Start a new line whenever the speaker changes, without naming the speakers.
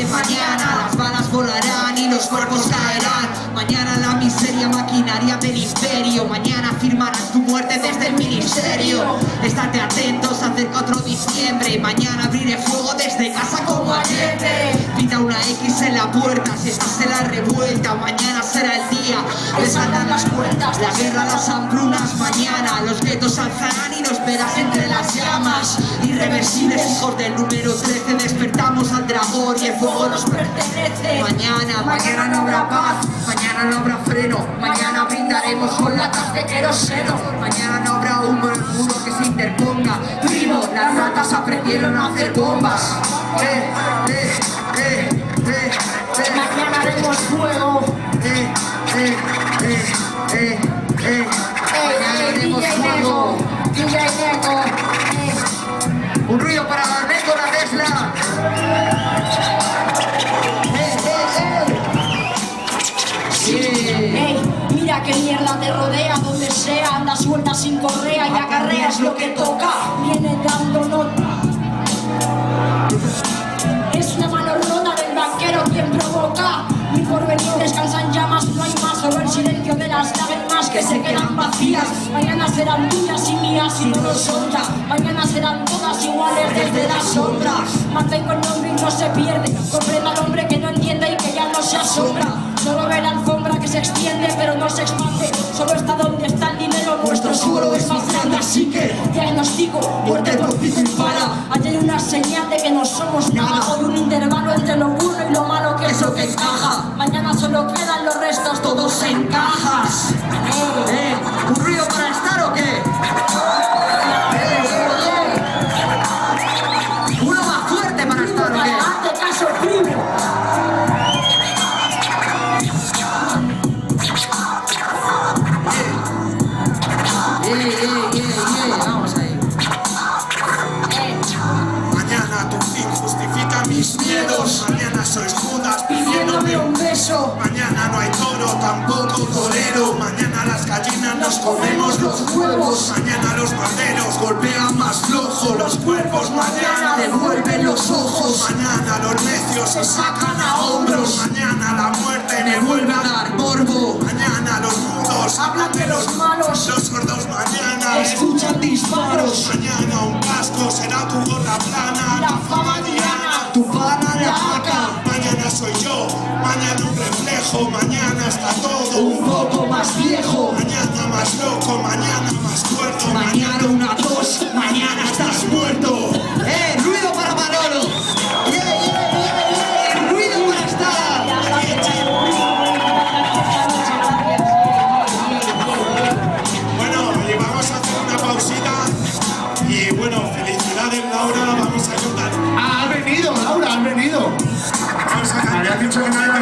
muerte. Mañana las balas volarán y los cuerpos caerán. Mañana la miseria maquinaria del imperio. Mañana firmarán tu muerte desde el ministerio. Estate atentos, se acerca otro diciembre. Mañana abriré fuego desde casa como Allende. Pinta una X en la puerta, si estás en la revuelta. Mañana será el día, te saldrán las cuentas. La guerra, las hambrunas, mañana los guetos alzarán y nos verás entre las llamas. Irreversibles hijos del número 13, despertamos al dragón y el fuego nos pertenece. Mañana no habrá paz, mañana no habrá freno. Mañana brindaremos con latas de queroseno. Mañana no habrá humo en el muro que se interponga. Primo, las ratas aprendieron a hacer bombas.
Mañana haremos fuego.
Mañana haremos fuego.
DJ Neko.
Un ruido para Neko, la Tesla.
Ey, mira qué mierda te rodea, donde sea, anda suelta sin correa y acarreas lo que toca. Viene dando nota. Es una mano rota del banquero quien provoca. Mi porvenir descansa en llamas, no hay más, solo el silencio de las lágrimas que se quedan vacías. Mañana serán tuyas y mías y no lo son ya. Mañana serán todas iguales desde la sombra. Mantengo el nombre y no se pierde. Comprenda al hombre que no entiende y que ya no se asombra. Solo ve la alfombra que se extiende pero no se expande. Solo está donde está el dinero, nuestro suelo es más grande. Así que diagnostico, muerte por pico y pala. Hay una señal de que no somos nada. Hoy un intervalo entre lo bueno y lo malo que es lo que encaja. Mañana solo quedan los restos todos en cajas.
¿Un ruido para estar o qué? ¿Uno más fuerte para estar o qué?
Hazte caso, primo.
Vamos ahí.
Mañana tu fin justifica mis miedos. Mañana sois Judas
Pidiéndome un beso.
Mañana no hay toro, tampoco torero. Mañana las gallinas nos comemos los huevos. Mañana los maderos golpean más flojo. Los cuerpos mañana devuelven los ojos. Mañana los necios se sacan a hombros. Mañana la muerte me vuelve a dar morbo. Mañana los mudos hablan de los malos. Los sordos mañana escuchan disparos. Mañana un casco será tu gorra plana. La fama diana, tu pana de vaca. Mañana soy yo, mañana un reflejo. Mañana está todo un poco más viejo. Mañana más loco, mañana más tuerto. Mañana una tos, mañana estás muerto.
¡Ruido para Manolo! ¡Ruido para estar!
Bueno, y vamos a hacer una pausita. Y bueno, felicidades Laura, vamos a contar.
¡Ha venido, Laura, ha venido!
Vamos a cantar.
Había dicho que no iba